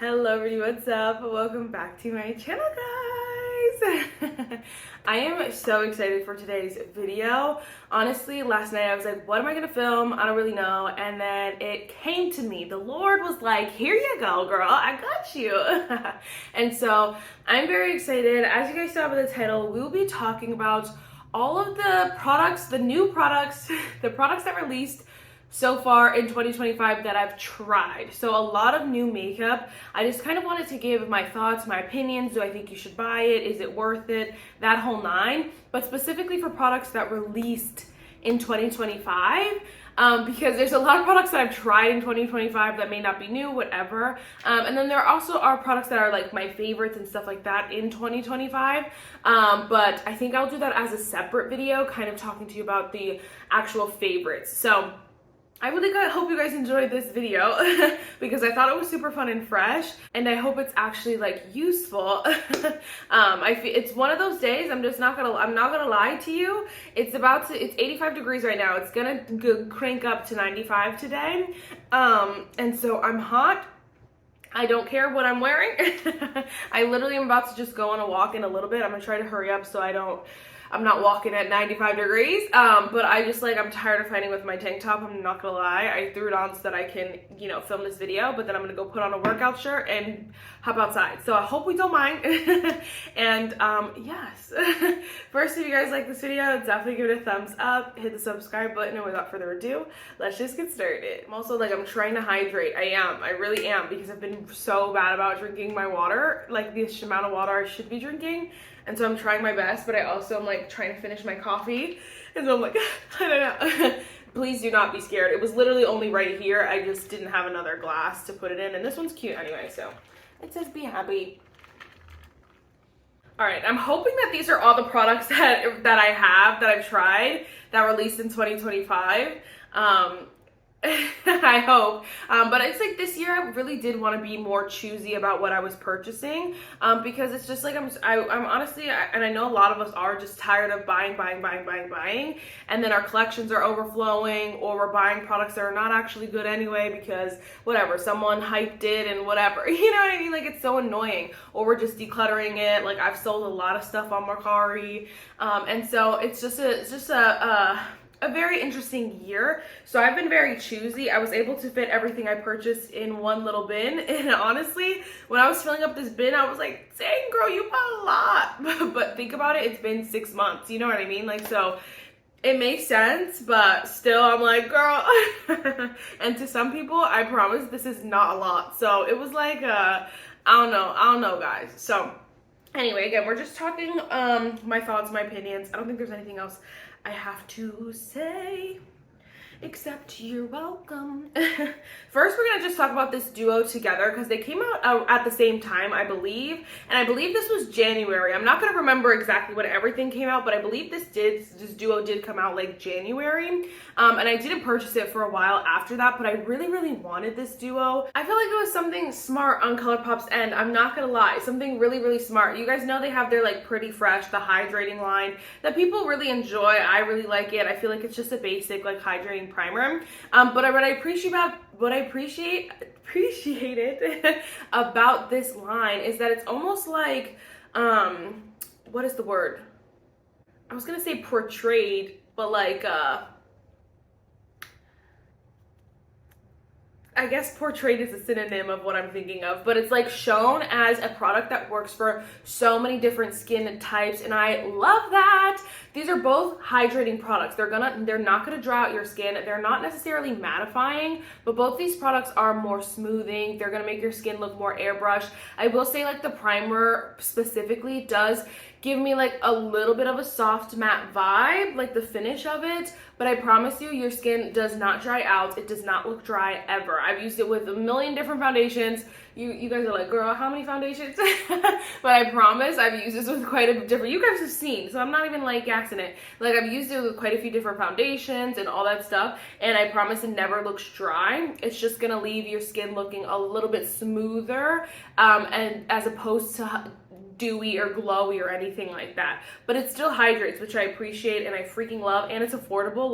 Hello everybody, what's up? Welcome back to my channel, guys. I am so excited for today's video. Honestly, last night I was like, what am I gonna film? I don't really know. And then it came to me. The Lord was like, here you go, girl, I got you. And so I'm very excited. As you guys saw by the title, we will be talking about all of the products, the new products, the products that released so far in 2025 that I've tried. So a lot of new makeup. I just kind of wanted to give my thoughts, my opinions. Do I think you should buy it? Is it worth it? That whole nine. But specifically for products that released in 2025. Because there's a lot of products that I've tried in 2025 that may not be new, whatever. And then there also are products that are like my favorites and stuff like that in 2025. But I think I'll do that as a separate video, kind of talking to you about the actual favorites. So I really hope you guys enjoyed this video because I thought it was super fun and fresh, and I hope it's actually like useful. It's one of those days. I'm not gonna lie to you. It's 85 degrees right now. It's gonna crank up to 95 today. And so I'm hot. I don't care what I'm wearing. I literally am about to just go on a walk in a little bit. I'm gonna try to hurry up so I'm not walking at 95 degrees, but I'm tired of fighting with my tank top. I'm not gonna lie. I threw it on so that I can, film this video, but then I'm gonna go put on a workout shirt and hop outside. So I hope we don't mind. And yes, first, if you guys like this video, definitely give it a thumbs up, hit the subscribe button, and without further ado, let's just get started. I'm also I'm trying to hydrate. I really am, because I've been so bad about drinking my water, like the amount of water I should be drinking. And so I'm trying my best, but I also am trying to finish my coffee. And so I'm like, I don't know. Please do not be scared. It was literally only right here. I just didn't have another glass to put it in. And this one's cute anyway, so it says be happy. All right, I'm hoping that these are all the products that I've tried that released in 2025. I hope, but it's like this year I really did want to be more choosy about what I was purchasing, because it's just I'm honestly, and I know a lot of us are just tired of buying, and then our collections are overflowing, or we're buying products that are not actually good anyway because whatever, someone hyped it and whatever, you know what I mean? It's so annoying. Or we're just decluttering it. I've sold a lot of stuff on Mercari, and so it's just a very interesting year. So I've been very choosy. I was able to fit everything I purchased in one little bin. And honestly, when I was filling up this bin, I was like, dang girl, you bought a lot. But think about it, it's been 6 months. You know what I mean? So it makes sense, but still I'm like, girl. And to some people, I promise this is not a lot. So it was I don't know, guys. So anyway, again, we're just talking my thoughts, my opinions. I don't think there's anything else I have to say, except you're welcome. First, we're gonna just talk about this duo together because they came out at the same time, I believe. And I believe this was January. I'm not gonna remember exactly when everything came out, but I believe this duo did come out January. And I didn't purchase it for a while after that, but I really wanted this duo. I feel like it was something smart on Colourpop's end. I'm not gonna lie, something really smart. You guys know they have their Pretty Fresh, the hydrating line that people really enjoy. I really like it. I feel like it's just a basic hydrating primer. But what I appreciated about this line is that it's almost what is the word? I was gonna say portrayed, but I guess portrayed is a synonym of what I'm thinking of, but it's shown as a product that works for so many different skin types, and I love that. These are both hydrating products. They're not gonna dry out your skin. They're not necessarily mattifying, but both these products are more smoothing. They're gonna make your skin look more airbrushed. I will say the primer specifically does give me a little bit of a soft matte vibe, the finish of it, but I promise you, your skin does not dry out. It does not look dry ever. I've used it with a million different foundations. You guys are like, girl, how many foundations? But I promise I've used this with quite a different, you guys have seen, so I'm not even gassing it. I've used it with quite a few different foundations and all that stuff, and I promise it never looks dry. It's just gonna leave your skin looking a little bit smoother, and as opposed to dewy or glowy or anything like that, but it still hydrates, which I appreciate and I freaking love, and it's affordable.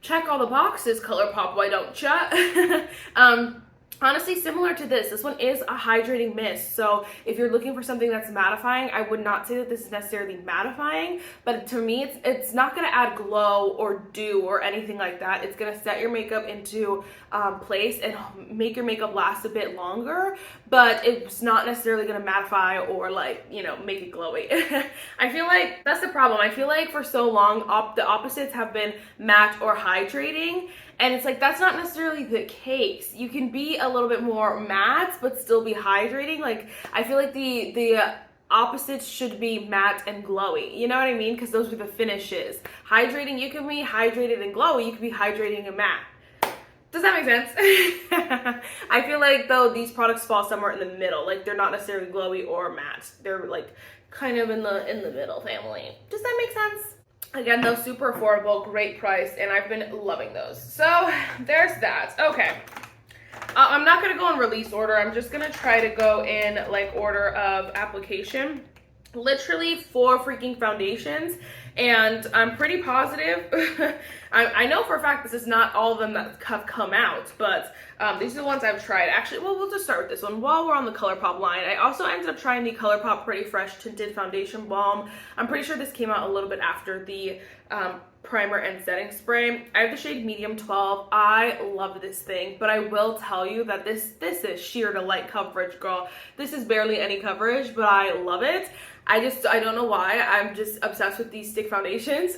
Check all the boxes, Colourpop, why don't ya? Honestly, similar to this one is a hydrating mist. So if you're looking for something that's mattifying, I would not say that this is necessarily mattifying, but to me, it's not gonna add glow or dew or anything like that. It's gonna set your makeup into place and make your makeup last a bit longer, but it's not necessarily gonna mattify or like, you know, make it glowy. I feel like that's the problem. I feel like for so long, the opposites have been matte or hydrating, and it's like, that's not necessarily the case. You can be a little bit more matte, but still be hydrating. Like, I feel like the opposites should be matte and glowy. You know what I mean? Because those are the finishes. Hydrating, you can be hydrated and glowy. You can be hydrating and matte. Does that make sense? I feel like, though, these products fall somewhere in the middle. Like, they're not necessarily glowy or matte. They're, like, kind of in the middle family. Does that make sense? Again, though, super affordable, great price, and I've been loving those. So there's that. Okay. I'm not going to go in release order. I'm just going to try to go in like order of application. Literally 4 freaking foundations, and I'm pretty positive. I know for a fact this is not all of them that have come out, but these are the ones I've tried. Actually, well, we'll just start with this one while we're on the Colourpop line. I also ended up trying the Colourpop Pretty Fresh Tinted Foundation Balm. I'm pretty sure this came out a little bit after the primer and setting spray. I have the shade medium 12. I love this thing, but I will tell you that this is sheer to light coverage, girl. This is barely any coverage, but I love it. I don't know why. I'm just obsessed with these stick foundations.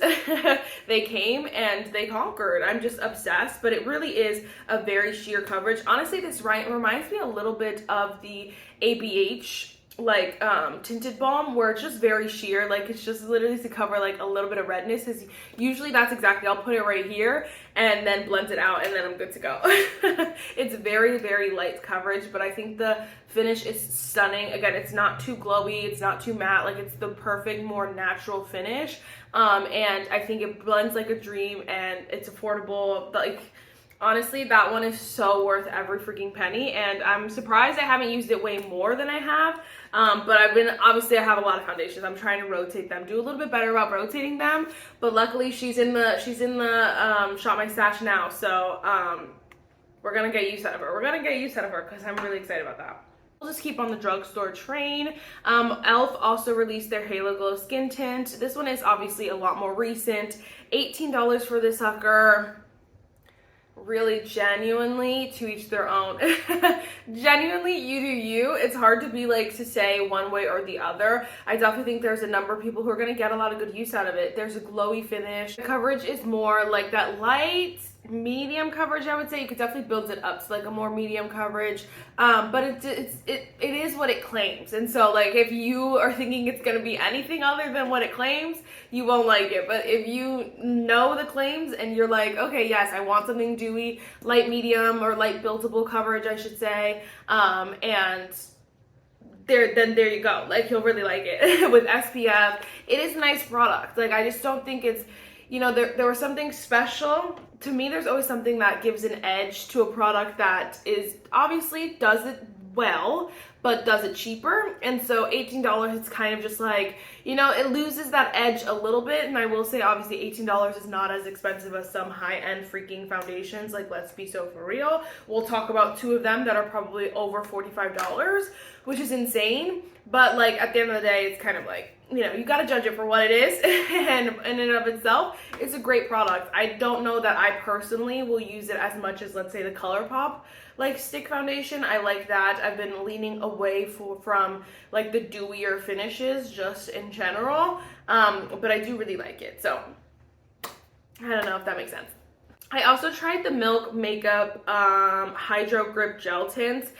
They came and they conquered. I'm just obsessed, but it really is a very sheer coverage. Honestly, this reminds me a little bit of the ABH like tinted balm, where it's just very sheer. Like, it's just literally to cover like a little bit of redness, because usually that's exactly, I'll put it right here and then blend it out and then I'm good to go. It's very, very light coverage, but I think the finish is stunning. Again, it's not too glowy, it's not too matte, like it's the perfect, more natural finish. And I think it blends like a dream, and it's affordable. Like, honestly, that one is so worth every freaking penny, and I'm surprised I haven't used it way more than I have. But obviously I have a lot of foundations. I'm trying to rotate them, do a little bit better about rotating them, but luckily she's in the Shop My Stash now, so we're gonna get use out of her. Because I'm really excited about that. We'll just keep on the drugstore train. e.l.f. also released their Halo Glow Skin Tint. This one is obviously a lot more recent. $18 for this sucker. Really, genuinely, to each their own. Genuinely, you do you. It's hard to be like, to say one way or the other. I definitely think there's a number of people who are going to get a lot of good use out of it. There's a glowy finish. The coverage is more like that light medium coverage, I would say. You could definitely build it up to like a more medium coverage, but it is what it claims. And so, like, if you are thinking it's going to be anything other than what it claims, you won't like it. But if you know the claims and you're like, okay, yes, I want something dewy, light medium, or light buildable coverage, I should say, and there you go. Like, you'll really like it. With SPF, it is a nice product. Like, I just don't think it's, you know, there was something special. To me, there's always something that gives an edge to a product that is obviously does it well, but does it cheaper. And so $18, it's kind of just like, you know, it loses that edge a little bit. And I will say, obviously, $18 is not as expensive as some high-end freaking foundations. Like, let's be so for real. We'll talk about 2 of them that are probably over $45, which is insane. But, like, at the end of the day, it's kind of like, you know, you gotta judge it for what it is. And in and of itself, it's a great product. I don't know that I personally will use it as much as, let's say, the Colourpop like stick foundation. I like that. I've been leaning away from like the dewier finishes just in general, but I do really like it. So I don't know if that makes sense. I also tried the Milk Makeup Hydro Grip Gel Tint.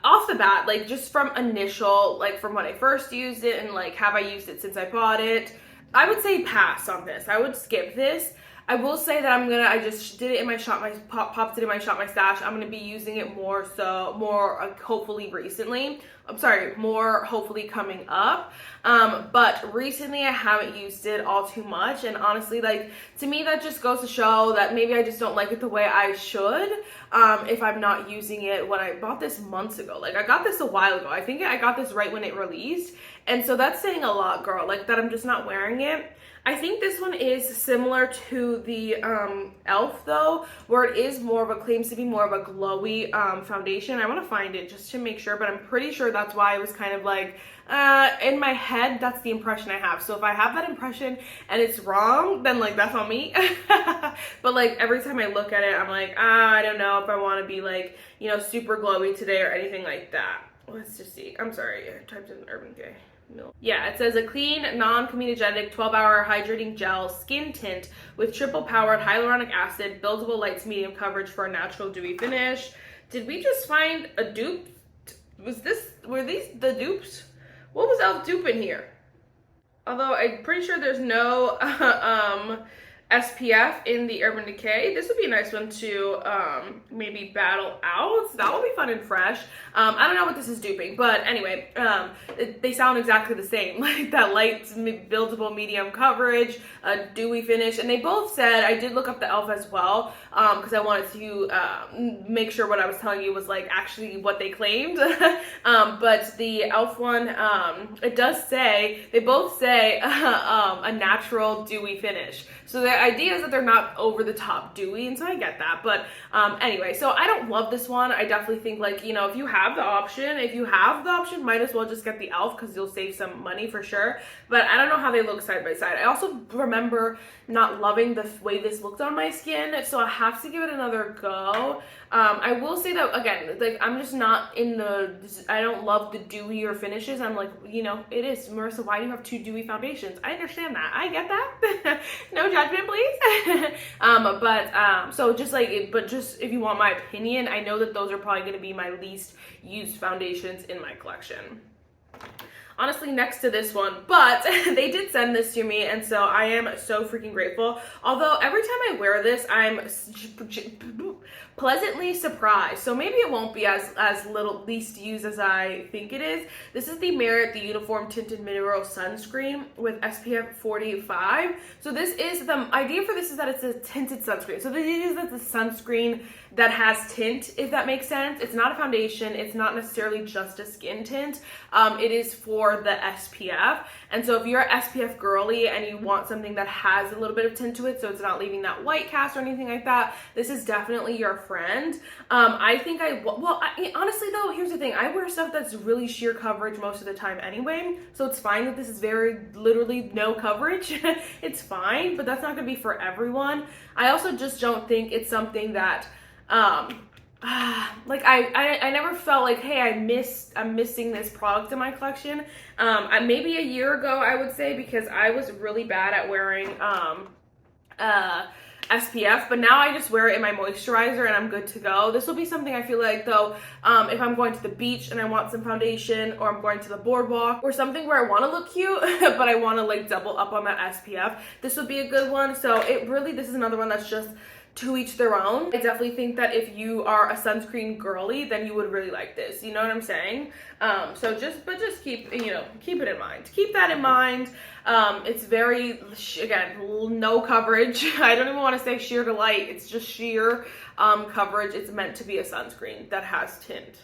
Off the bat, like, just from initial, like, from when I first used it and, like, have I used it since I bought it, I would say pass on this. I would skip this. I will say that I just did it in my popped it in my Shop My Stash. I'm gonna be using it more hopefully recently. I'm sorry, more hopefully coming up. But recently I haven't used it all too much, and honestly, like, to me that just goes to show that maybe I just don't like it the way I should if I'm not using it. When I bought this months ago, like, I got this a while ago. I think I got this right when it released, and so that's saying a lot, girl, like, that I'm just not wearing it. I think this one is similar to the e.l.f. though, where it is more of a, claims to be more of a glowy foundation. I want to find it just to make sure, but I'm pretty sure that's why it was kind of like, in my head, that's the impression I have. So if I have that impression and it's wrong, then like that's on me. But like every time I look at it, I'm like, I don't know if I want to be like, you know, super glowy today or anything like that. Let's just see. I'm sorry, I typed in Urban Decay. No. Yeah, it says a clean, non-comedogenic 12-hour hydrating gel skin tint with triple powered hyaluronic acid, buildable light to medium coverage for a natural dewy finish. Did we just find a dupe? Were these the dupes? What was else dupe in here? Although I'm pretty sure there's no SPF in the Urban Decay. This would be a nice one to maybe battle out. That would be fun and fresh. I don't know what this is duping, but anyway, they sound exactly the same. Like that light, buildable medium coverage, a dewy finish, and they both said, I did look up the e.l.f. as well, because I wanted to make sure what I was telling you was like actually what they claimed. But the e.l.f. one, it does say, they both say a natural dewy finish. So the idea is that they're not over the top dewy, and so I get that. But anyway, so I don't love this one. I definitely think like, you know, if you have the option, might as well just get the e.l.f. because you'll save some money for sure. But I don't know how they look side by side. I also remember not loving the way this looked on my skin, so I have to give it another go. I will say that again, like I'm just not in the, I don't love the dewier finishes. I'm like, you know, it is, Marissa, why do you have two dewy foundations? I understand that. I get that. No judgment, please. So just like, but just if you want my opinion, I know that those are probably going to be my least used foundations in my collection. Honestly, next to this one, but they did send this to me, and so I am so freaking grateful. Although every time I wear this, I'm pleasantly surprised. So maybe it won't be as least used as I think it is. This is the Merit, the Uniform Tinted Mineral Sunscreen with SPF 45. So this is, the idea for this is that it's a tinted sunscreen. So the idea is that the sunscreen that has tint, if that makes sense. It's not a foundation. It's not necessarily just a skin tint. It is for the SPF. And so if you're an SPF girly and you want something that has a little bit of tint to it, so it's not leaving that white cast or anything like that, this is definitely your friend. I think honestly though, here's the thing. I wear stuff that's really sheer coverage most of the time anyway. So it's fine that this is very literally no coverage. It's fine, but that's not gonna be for everyone. I also just don't think it's something that, like I never felt like, hey, I'm missing this product in my collection. Maybe a year ago I would say, because I was really bad at wearing SPF, but now I just wear it in my moisturizer and I'm good to go. This will be something I feel like though, if I'm going to the beach and I want some foundation, or I'm going to the boardwalk or something where I want to look cute but I want to like double up on that SPF, this would be a good one. So this is another one that's just to each their own. I definitely think that if you are a sunscreen girly, then you would really like this. You know what I'm saying? So just keep it in mind. Keep that in mind. It's very, again, no coverage. I don't even want to say sheer to light. It's just sheer coverage. It's meant to be a sunscreen that has tint.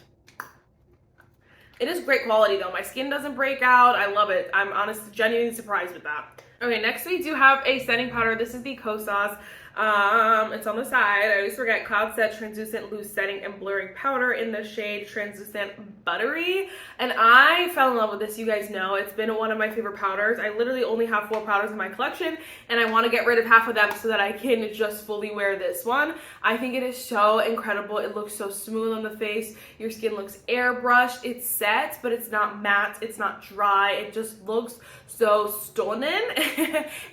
It is great quality though. My skin doesn't break out. I love it. I'm honestly genuinely surprised with that. Okay, next we do have a setting powder. This is the Kosas. It's on the side. I always forget. Cloud Set Translucent Loose Setting and Blurring Powder in the shade Translucent Buttery. And I fell in love with this. You guys know it's been one of my favorite powders. I literally only have 4 powders in my collection, and I want to get rid of half of them so that I can just fully wear this one. I think it is so incredible. It looks so smooth on the face. Your skin looks airbrushed. It's set, but it's not matte. It's not dry. It just looks so stunning.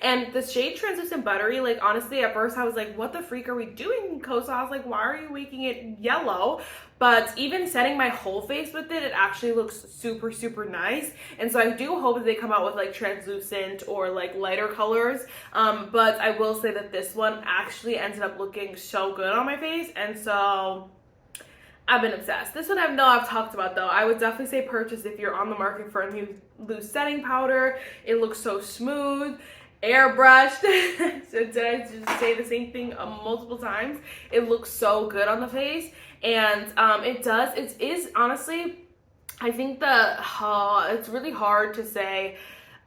And the shade Translucent Buttery, like honestly, at first I was like, what the freak are we doing, Kosas? I was like, why are you making it yellow? But even setting my whole face with it, it actually looks super, super nice. And so I do hope that they come out with like translucent or like lighter colors. But I will say that this one actually ended up looking so good on my face. And so I've been obsessed. This one I've talked about though. I would definitely say purchase if you're on the market for a new loose setting powder. It looks so smooth, airbrushed. So did I just say the same thing multiple times? It looks so good on the face, and it is honestly, I think it's really hard to say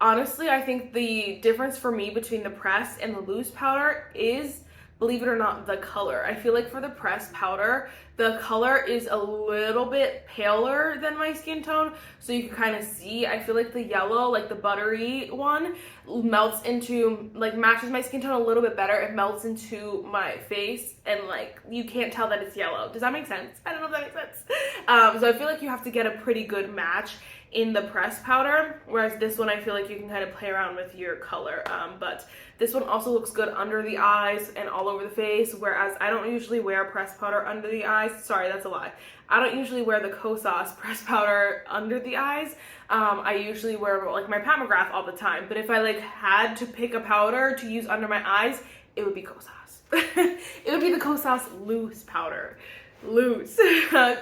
Honestly, I think the difference for me between the pressed and the loose powder is, believe it or not, the color. I feel like for the pressed powder, the color is a little bit paler than my skin tone, so you can kind of see. I feel like the yellow, like the buttery one, melts into, like, matches my skin tone a little bit better. It melts into my face, and like you can't tell that it's yellow. Does that make sense? I don't know if that makes sense. So I feel like you have to get a pretty good match in the pressed powder, whereas this one I feel like you can kind of play around with your color. But this one also looks good under the eyes and all over the face, whereas I don't usually wear pressed powder under the eyes. Sorry, that's a lie. I don't usually wear the Kosas pressed powder under the eyes. I usually wear like my Pat McGrath all the time, but if I like had to pick a powder to use under my eyes, it would be Kosas. It would be the Kosas loose powder. Loose. Just saying.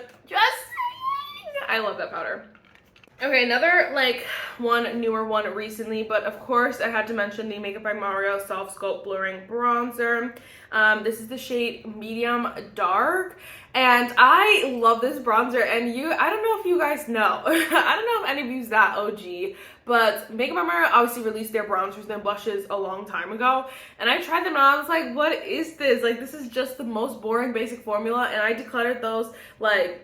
I love that powder. Okay, another like newer one recently, but of course I had to mention the Makeup by Mario Soft Sculpt Blurring Bronzer. This is the shade Medium Dark, and I love this bronzer. And I don't know if you guys know, I don't know if any of you's that OG, but Makeup by Mario obviously released their bronzers and blushes a long time ago, and I tried them and I was like, what is this? Like, this is just the most boring basic formula, and I decluttered those like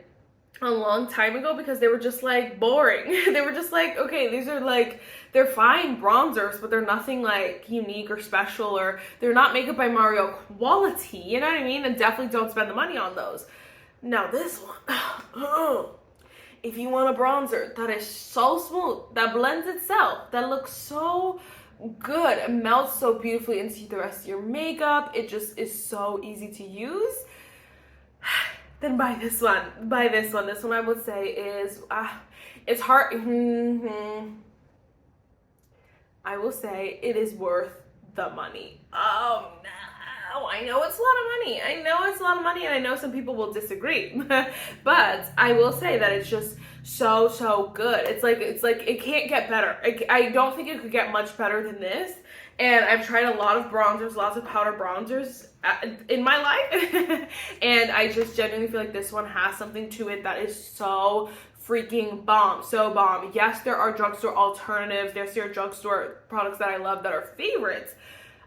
a long time ago because they were just like boring. They were just like, okay, these are like, they're fine bronzers, but they're nothing like unique or special, or they're not Makeup by Mario quality, you know what I mean? And definitely don't spend the money on those. Now this one, if you want a bronzer that is so smooth, that blends itself, that looks so good, it melts so beautifully into the rest of your makeup, it just is so easy to use, then buy this one. Buy this one. This one I would say is, it's hard. I will say it is worth the money. Oh no, I know it's a lot of money. I know it's a lot of money, and I know some people will disagree. But I will say that it's just so good. It's like it can't get better. I don't think it could get much better than this. And I've tried a lot of bronzers, lots of powder bronzers in my life, and I just genuinely feel like this one has something to it that is so freaking bomb, so bomb. Yes, there are drugstore alternatives. There's your drugstore products that I love that are favorites.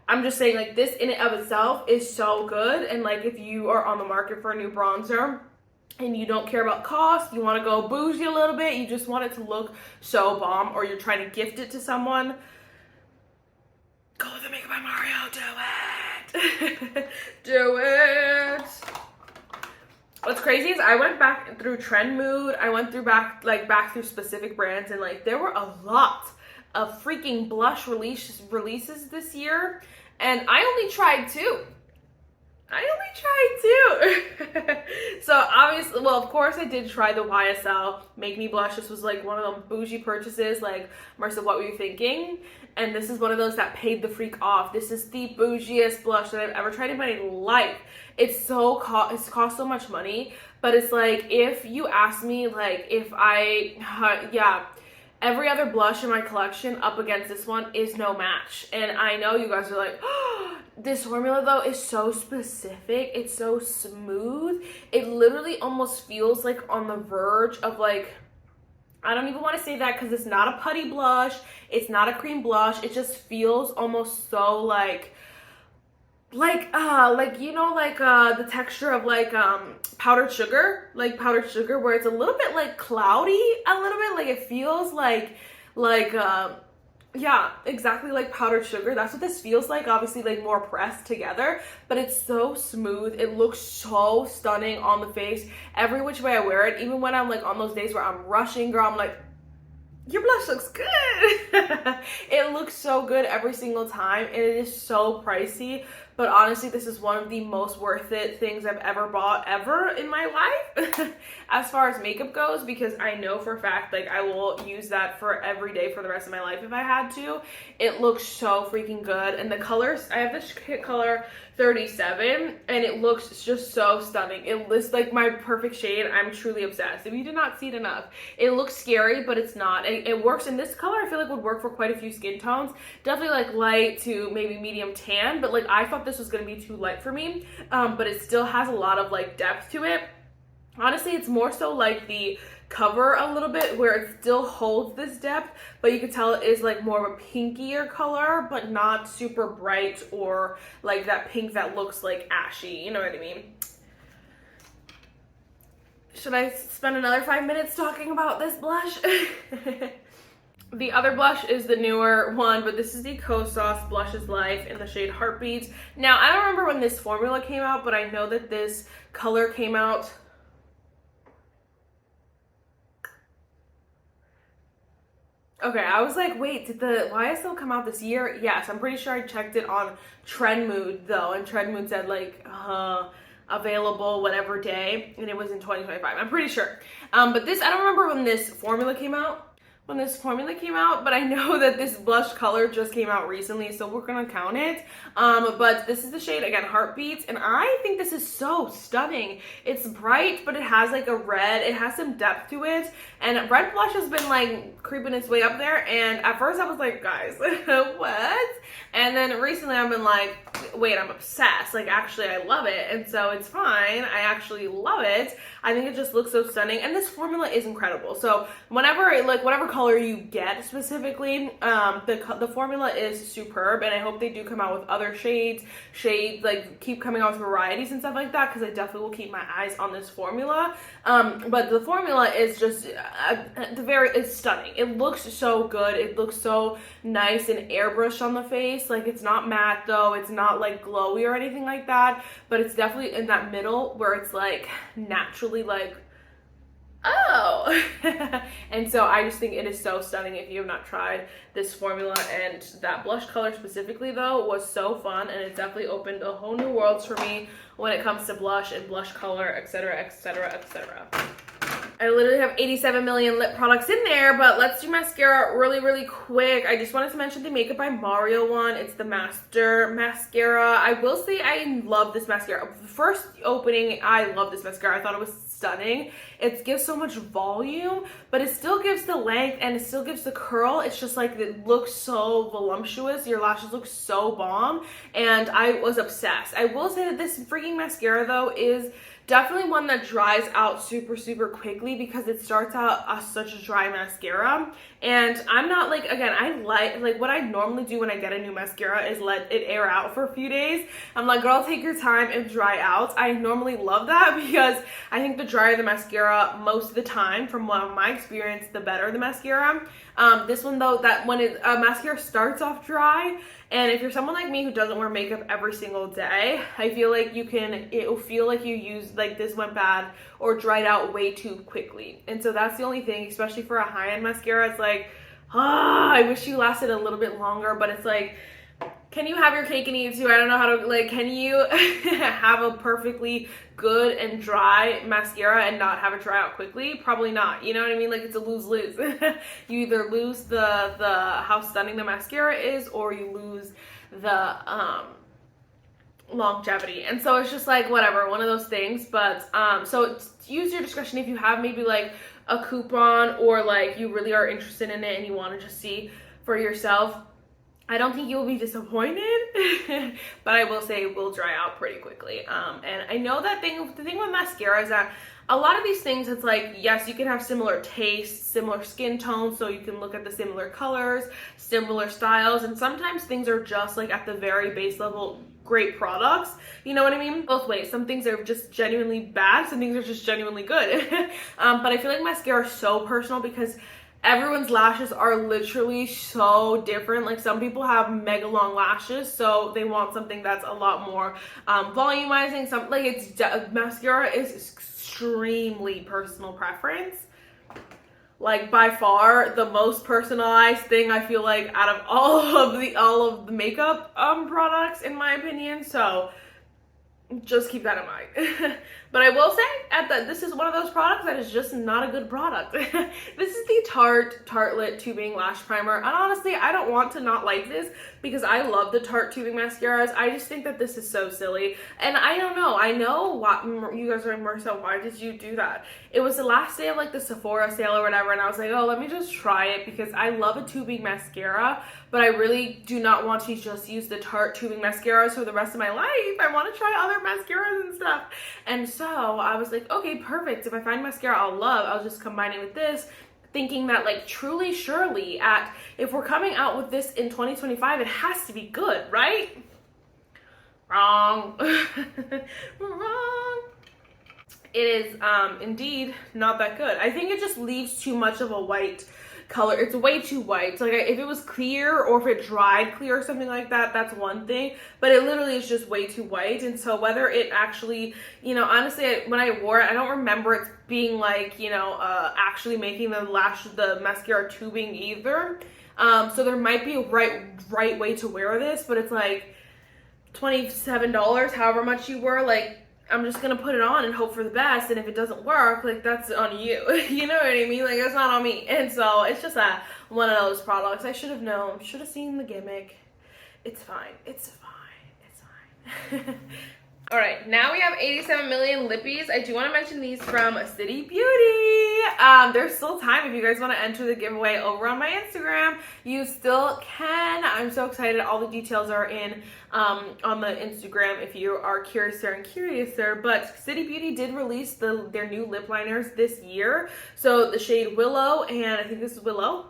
I'm just saying, like, this in and of itself is so good, and like if you are on the market for a new bronzer and you don't care about cost, you want to go bougie a little bit, you just want it to look so bomb, or you're trying to gift it to someone, go with the Makeup by Mario. Do it. Do it. What's crazy is I went back through Trend Mood. I went through back through specific brands, and like there were a lot of freaking blush releases this year, and I only tried two. So obviously, well, of course I did try the YSL Make Me Blush. This was like one of them bougie purchases, like, Marissa, what were you thinking? And this is one of those that paid the freak off. This is the bougiest blush that I've ever tried in my life. It's cost so much money, but it's like, if you ask me, like, if every other blush in my collection up against this one is no match. And I know you guys are like, oh, this formula though is so specific. It's so smooth. It literally almost feels like on the verge of like, I don't even want to say that because it's not a putty blush. It's not a cream blush. It just feels almost so like you know, like the texture of like powdered sugar, where it's a little bit like cloudy, a little bit, like it feels like yeah, exactly like powdered sugar. That's what this feels like. Obviously, like more pressed together, but it's so smooth. It looks so stunning on the face every which way I wear it. Even when I'm like on those days where I'm rushing, girl, I'm like, your blush looks good. It looks so good every single time, and it is so pricey. But honestly, this is one of the most worth it things I've ever bought ever in my life as far as makeup goes, because I know for a fact, like, I will use that for every day for the rest of my life if I had to. It looks so freaking good. And the colors, I have this color 37, and it looks just so stunning. It looks like my perfect shade. I'm truly obsessed. If you did not see it enough, it looks scary, but it's not. It works in this color. I feel like would work for quite a few skin tones. Definitely like light to maybe medium tan, but like I thought this was going to be too light for me, but it still has a lot of like depth to it. Honestly, it's more so like the cover a little bit where it still holds this depth, but you can tell it is like more of a pinkier color, but not super bright or like that pink that looks like ashy, you know what I mean? Should I spend another 5 minutes talking about this blush? The other blush is the newer one, but this is the Kosas Blush is Life in the shade Heartbeats. Now, I don't remember when this formula came out, but I know that this color came out. Okay, I was like, wait, did the YSL come out this year? Yes, I'm pretty sure I checked it on Trend Mood though, and Trend Mood said like, available whatever day, and it was in 2025. I'm pretty sure. But this, I don't remember when this formula came out. But I know that this blush color just came out recently, so we're gonna count it. But this is the shade, again, Heartbeats, and I think this is so stunning. It's bright, but it has like a red, it has some depth to it, and red blush has been like creeping its way up there, and at first I was like, guys, what? And then recently I've been like, wait, I'm obsessed. Like, actually, I love it, and so it's fine. I actually love it. I think it just looks so stunning, and this formula is incredible. So whenever, like, whatever color you get specifically, the formula is superb, and I hope they do come out with other shades, like keep coming out with varieties and stuff like that, because I definitely will keep my eyes on this formula. But the formula is just it's stunning. It looks so good. It looks so nice and airbrushed on the face. Like, it's not matte though, it's not like glowy or anything like that, but it's definitely in that middle where it's like naturally like, oh. And so I just think it is so stunning if you have not tried this formula. And that blush color specifically though was so fun, and it definitely opened a whole new world for me when it comes to blush and blush color, etc, etc, etc. I literally have 87 million lip products in there, but let's do mascara really quick. I just wanted to mention the Makeup by Mario one. It's the Master Mascara. I will say I love this mascara. First opening, I love this mascara. I thought it was stunning. It gives so much volume, but it still gives the length and it still gives the curl. It's just like, it looks so voluptuous. Your lashes look so bomb, and I was obsessed. I will say that this freaking mascara though is definitely one that dries out super quickly, because it starts out as such a dry mascara, and I'm not like, again, I like what I normally do when I get a new mascara is let it air out for a few days. I'm like, girl, take your time and dry out. I normally love that, because I think the drier the mascara most of the time, from my experience, the better the mascara. This one though, that when mascara starts off dry, and if you're someone like me who doesn't wear makeup every single day, I feel like it will feel like you used, like, this went bad or dried out way too quickly. And so that's the only thing, especially for a high-end mascara. It's like, I wish you lasted a little bit longer, but it's like, can you have your cake and eat it too? I don't know how to, like, can you have a perfectly good and dry mascara and not have it dry out quickly? Probably not, you know what I mean? Like, it's a lose-lose. You either lose the how stunning the mascara is, or you lose the longevity. And so it's just like, whatever, one of those things. But so use your discretion if you have maybe like a coupon, or like you really are interested in it and you want to just see for yourself. I don't think you will be disappointed, but I will say it will dry out pretty quickly. And I know that the thing with mascara is that a lot of these things, it's like, yes, you can have similar tastes, similar skin tones, so you can look at the similar colors, similar styles, and sometimes things are just like at the very base level great products, you know what I mean? Both ways. Some things are just genuinely bad, some things are just genuinely good. But I feel like mascara is so personal, because everyone's lashes are literally so different. Like, some people have mega long lashes, so they want something that's a lot more volumizing. Mascara is extremely personal preference. Like, by far the most personalized thing, I feel like, out of all of the makeup products, in my opinion. So just keep that in mind. But I will say this is one of those products that is just not a good product. This is the Tartelette Tubing Lash Primer. And honestly, I don't want to not like this because I love the Tarte Tubing mascaras. I just think that this is so silly. And I don't know. I know what you guys are like, Marissa, why did you do that? It was the last day of like the Sephora sale or whatever, and I was like, oh, let me just try it because I love a tubing mascara, but I really do not want to just use the Tarte Tubing mascaras for the rest of my life. I want to try other mascaras and stuff. And so I was like, okay, perfect. If I find mascara I'll love, I'll just combine it with this, thinking that like truly, surely, if we're coming out with this in 2025, it has to be good, right? Wrong. Wrong. It is indeed not that good. I think it just leaves too much of a white color. It's way too white. So like if it was clear or if it dried clear or something like that, that's one thing, but it literally is just way too white. And so whether it actually, you know, honestly, when I wore it, I don't remember it being like, you know, actually making the mascara tubing either. So there might be a right way to wear this, but it's like $27, however much you were, like, I'm just gonna put it on and hope for the best, and if it doesn't work, like, that's on you. You know what I mean? Like, it's not on me. And so it's just one of those products. I should have known, should have seen the gimmick. It's fine. It's fine. It's fine. All right, now we have 87 million lippies. I do want to mention these from City Beauty. There's still time if you guys want to enter the giveaway over on my Instagram. You still can. I'm so excited. All the details are in on the Instagram if you are curiouser. But City Beauty did release their new lip liners this year. So the shade Willow, and I think this is Willow.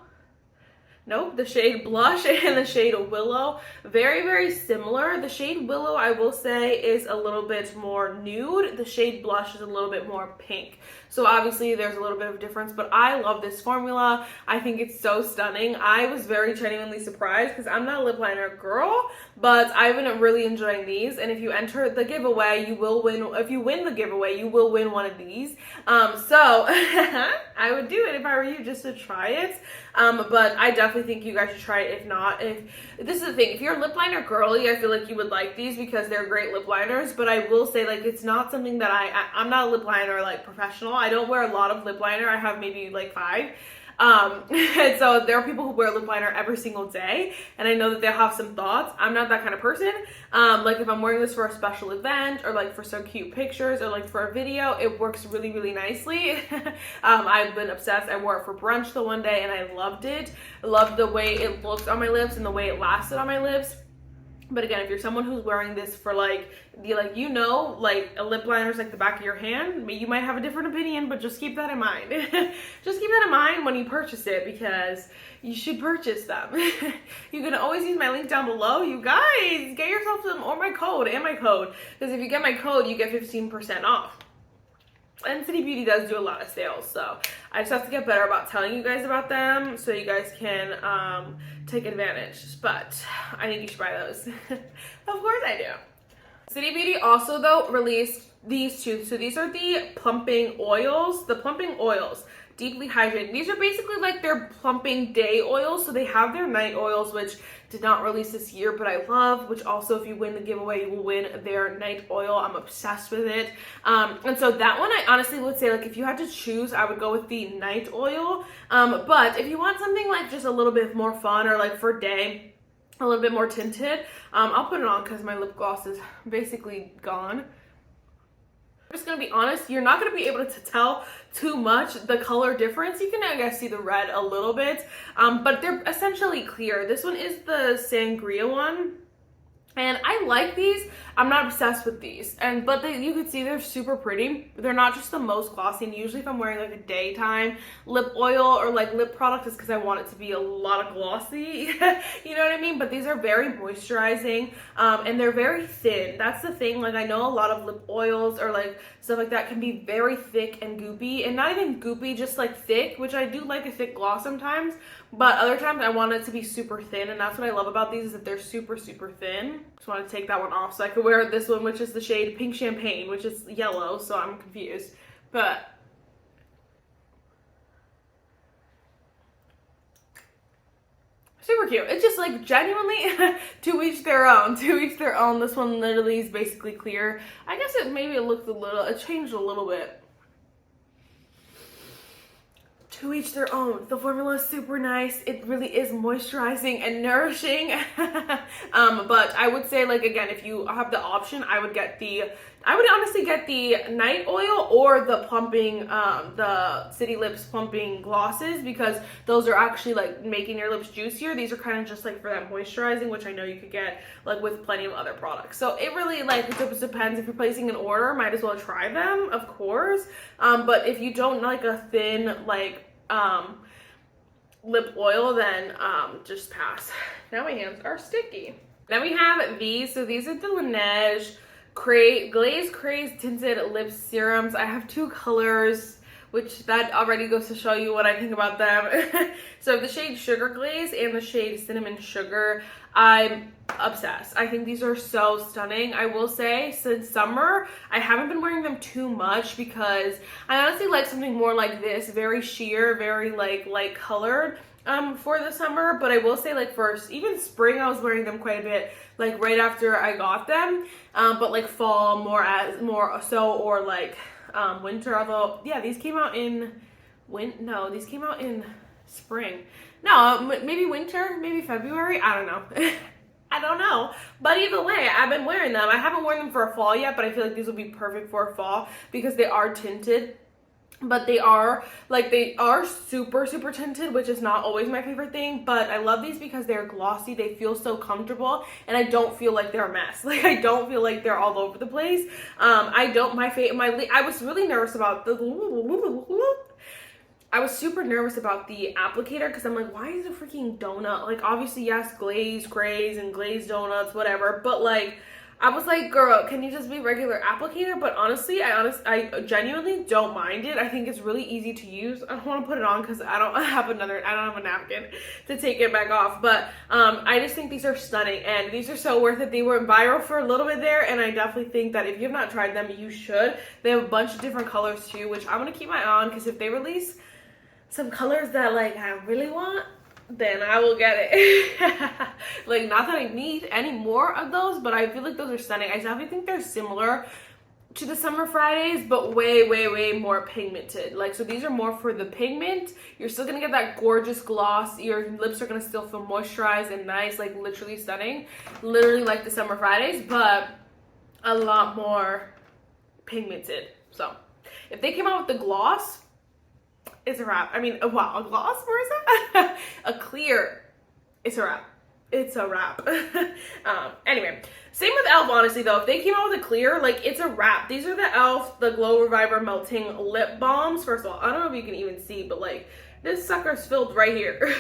Nope, the shade Blush and the shade Willow, very, very similar. The shade Willow, I will say, is a little bit more nude. The shade Blush is a little bit more pink. So obviously there's a little bit of a difference, but I love this formula. I think it's so stunning. I was very genuinely surprised because I'm not a lip liner girl, but I've been really enjoying these. And if you enter the giveaway, you will win. If you win the giveaway, you will win one of these. So I would do it if I were you, just to try it. But I definitely think you guys should try it. If not, this is the thing, if you're a lip liner girly, I feel like you would like these because they're great lip liners. But I will say, like, it's not something that I'm not a lip liner like professional. I don't wear a lot of lip liner. I have maybe like 5. And so there are people who wear lip liner every single day, and I know that they'll have some thoughts. I'm not that kind of person. Like if I'm wearing this for a special event or like for some cute pictures or like for a video, it works really, really nicely. I've been obsessed. I wore it for brunch the one day and I loved it. I loved the way it looked on my lips and the way it lasted on my lips. But again, if you're someone who's wearing this for like a lip liner is like the back of your hand, you might have a different opinion, but just keep that in mind. Just keep that in mind when you purchase it, because you should purchase them. You can always use my link down below. You guys, get yourself some, or my code, because if you get my code, you get 15% off. And City Beauty does do a lot of sales, so I just have to get better about telling you guys about them so you guys can take advantage. But I think you should buy those. Of course I do. City Beauty also, though, released these two. So these are the plumping oils. The plumping oils, deeply hydrated. These are basically like their plumping day oils. So they have their night oils, which did not release this year, but I love, which also, if you win the giveaway, you will win their night oil. I'm obsessed with it. And so that one, I honestly would say, like, if you had to choose, I would go with the night oil. But if you want something like just a little bit more fun, or like for day, a little bit more tinted, I'll put it on because my lip gloss is basically gone. I'm just gonna be honest, you're not gonna be able to tell too much the color difference. You can, I guess, see the red a little bit, but they're essentially clear. This one is the Sangria one, and I like these. I'm not obsessed with these, but you can see they're super pretty. They're not just the most glossy, and usually if I'm wearing like a daytime lip oil or like lip product, it's because I want it to be a lot of glossy. You know what I mean? But these are very moisturizing, and they're very thin. That's the thing. Like, I know a lot of lip oils or like stuff like that can be very thick and goopy, and not even goopy, just like thick, which I do like a thick gloss sometimes, but other times I want it to be super thin, and that's what I love about these, is that they're super, super thin. Just want to take that one off so I could wear this one, which is the shade Pink Champagne, which is yellow, so I'm confused. But super cute. It's just like genuinely to each their own. To each their own. This one literally is basically clear. I guess it looked a little, it changed a little bit. To each their own. The formula is super nice. It really is moisturizing and nourishing. But I would say, like, again, if you have the option, I would honestly get the night oil or the plumping, the City Lips plumping glosses, because those are actually like making your lips juicier. These are kind of just like for that moisturizing, which I know you could get like with plenty of other products. So it really like it just depends. If you're placing an order, might as well try them, of course. But if you don't like a thin like lip oil, then just pass. Now my hands are sticky. Then we have these. So these are the Laneige Glaze Craze Tinted Lip Serums. I have two colors, which that already goes to show you what I think about them. So the shade Sugar Glaze and the shade Cinnamon Sugar. I'm obsessed. I think these are so stunning. I will say, since summer, I haven't been wearing them too much because I honestly like something more like this, very sheer, very like light colored for the summer. But I will say, like, first, even spring, I was wearing them quite a bit, like right after I got them. But like fall more so, or like winter. Although, yeah, these came out in these came out in spring. No, maybe winter, maybe February. I don't know. I don't know. But either way, I've been wearing them. I haven't worn them for a fall yet, but I feel like these will be perfect for a fall because they are tinted. But they are super, super tinted, which is not always my favorite thing. But I love these because they're glossy. They feel so comfortable, and I don't feel like they're a mess. Like, I don't feel like they're all over the place. I was really nervous about I was super nervous about the applicator because I'm like, why is it freaking donut? Like, obviously, yes, glaze, craze, and glazed donuts, whatever. But like, I was like, girl, can you just be regular applicator? But honestly, I genuinely don't mind it. I think it's really easy to use. I don't want to put it on because I don't have a napkin to take it back off. But I just think these are stunning, and these are so worth it. They were viral for a little bit there, and I definitely think that if you have not tried them, you should. They have a bunch of different colors too, which I'm going to keep my eye on, because if they release some colors that like I really want, then I will get it. Like, not that I need any more of those, but I feel like those are stunning. I definitely think they're similar to the Summer Fridays, but way, way, way more pigmented. Like, so these are more for the pigment. You're still gonna get that gorgeous gloss. Your lips are gonna still feel moisturized and nice, like literally stunning, literally like the Summer Fridays, but a lot more pigmented. So if they came out with the gloss, it's a wrap. I mean, wow, a gloss, Marissa? A clear, it's a wrap. It's a wrap. Anyway, same with e.l.f. honestly though. If they came out with a clear, like, it's a wrap. These are the e.l.f. the Glow Reviver Melting Lip Balms. First of all, I don't know if you can even see, but like, this sucker's filled right here.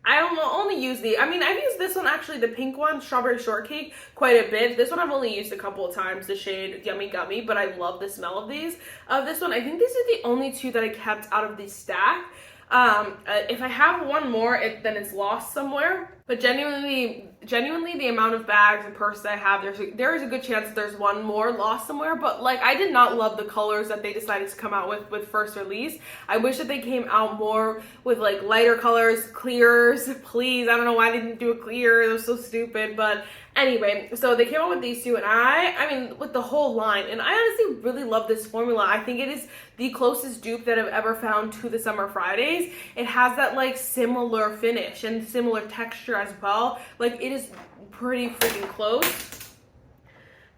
I only use the, I mean, I've used this one actually, the pink one, Strawberry Shortcake, quite a bit. This one I've only used a couple of times, the shade Yummy Gummy, but I love the smell of these. This one, I think these are the only two that I kept out of the stack. If I have one more, then it's lost somewhere. But genuinely, the amount of bags and purses I have, there is a good chance that there's one more lost somewhere. But like, I did not love the colors that they decided to come out with first release. I wish that they came out more with like lighter colors, clears, please. I don't know why they didn't do a clear. It was so stupid. But anyway, so they came out with these two, and I mean, with the whole line, and I honestly really love this formula. I think it is the closest dupe that I've ever found to the Summer Fridays. It has that like similar finish and similar texture as well. Like, it is pretty freaking close.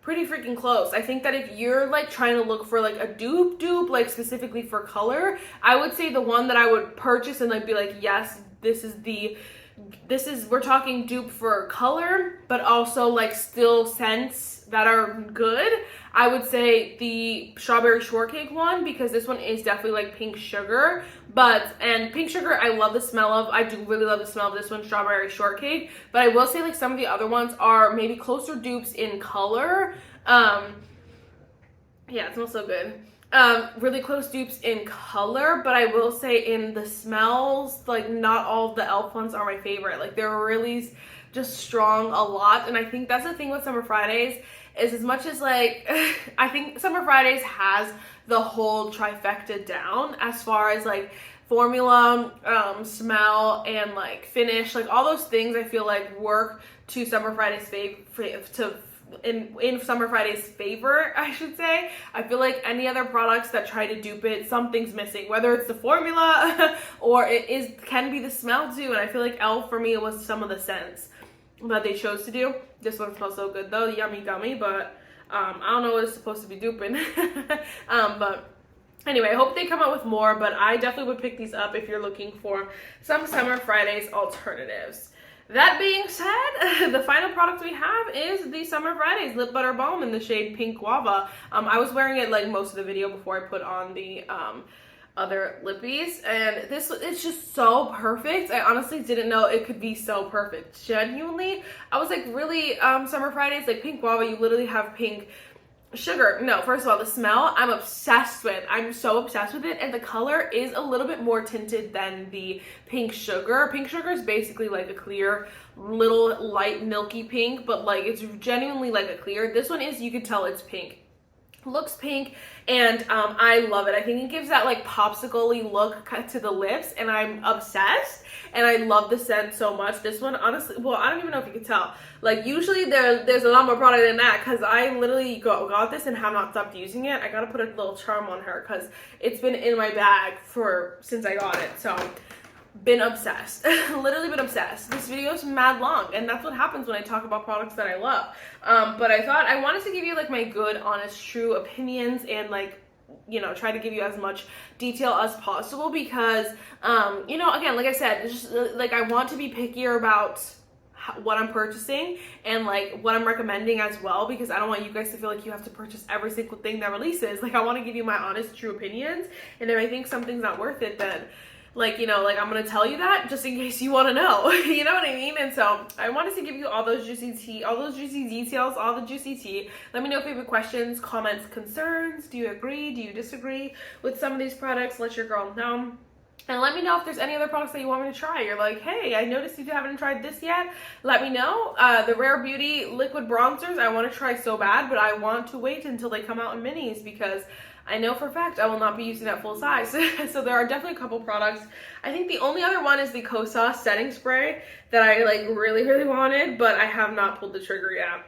Pretty freaking close. I think that if you're like trying to look for like a dupe, like specifically for color, I would say the one that I would purchase and like be like, yes, this is, we're talking dupe for color, but also like still scents that are good. I would say the Strawberry Shortcake one, because this one is definitely like pink sugar, and pink sugar I love the smell of. I do really love the smell of this one, Strawberry Shortcake, but I will say like some of the other ones are maybe closer dupes in color. Yeah, it smells so good. Really close dupes in color, but I will say in the smells, like, not all of the e.l.f. ones are my favorite. Like, they're really just strong a lot, and I think that's the thing with Summer Fridays, is as much as like, I think Summer Fridays has the whole trifecta down as far as like formula, smell, and like finish, like all those things I feel like work to Summer Fridays in Summer Friday's favor, I should say. I feel like any other products that try to dupe it, something's missing, whether it's the formula or can be the smell too. And I feel like Elle, for me, it was some of the scents that they chose to do. This one smells so good though, yummy gummy, but I don't know what it's supposed to be duping. But anyway, I hope they come out with more, but I definitely would pick these up if you're looking for some Summer Fridays alternatives. That being said, the final product we have is the Summer Fridays Lip Butter Balm in the shade Pink Guava. I was wearing it like most of the video before I put on the other lippies, and it's just so perfect. I honestly didn't know it could be so perfect. Genuinely, I was like, really, Summer Fridays, like Pink Guava, you literally have pink sugar. No, first of all, the smell I'm obsessed with. I'm so obsessed with it, and the color is a little bit more tinted than the pink sugar. Pink sugar is basically like a clear little light milky pink, but like it's genuinely like a clear. This one is, you can tell it's pink. Looks pink, and I love it. I think it gives that like popsicle-y look to the lips, and I'm obsessed, and I love the scent so much. This one, honestly, well, I don't even know if you can tell. Like, usually there's a lot more product than that, because I literally got this and have not stopped using it. I gotta put a little charm on her, because it's been in my bag since I got it, so been obsessed. Literally been obsessed. This video is mad long, and that's what happens when I talk about products that I love. But I thought I wanted to give you like my good, honest, true opinions, and like, you know, try to give you as much detail as possible, because you know, again, like I said, it's just like I want to be pickier about what I'm purchasing and like what I'm recommending as well, because I don't want you guys to feel like you have to purchase every single thing that releases. Like, I want to give you my honest, true opinions, and if I think something's not worth it, then like, you know, like I'm gonna tell you that just in case you want to know. You know what I mean? And so I wanted to give you all those juicy tea, all those juicy details, all the juicy tea. Let me know if you have questions, comments, concerns. Do you agree? Do you disagree with some of these products? Let your girl know. And let me know if there's any other products that you want me to try. You're like, hey, I noticed you haven't tried this yet. Let me know. The Rare Beauty liquid bronzers, I want to try so bad, but I want to wait until they come out in minis, because I know for a fact I will not be using that full size. So there are definitely a couple products. I think the only other one is the Kosas setting spray that I like really wanted, but I have not pulled the trigger yet.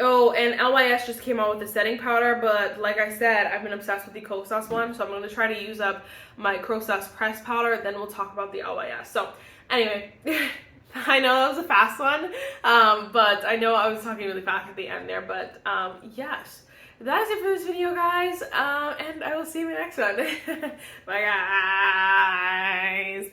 Oh, and LYS just came out with the setting powder, but like I said, I've been obsessed with the Kosas one, so I'm going to try to use up my Kosas press powder, then we'll talk about the LYS. So anyway, I know that was a fast one, but I know I was talking really fast at the end there, but yes. That is it for this video, guys, and I will see you in the next one. Bye, guys.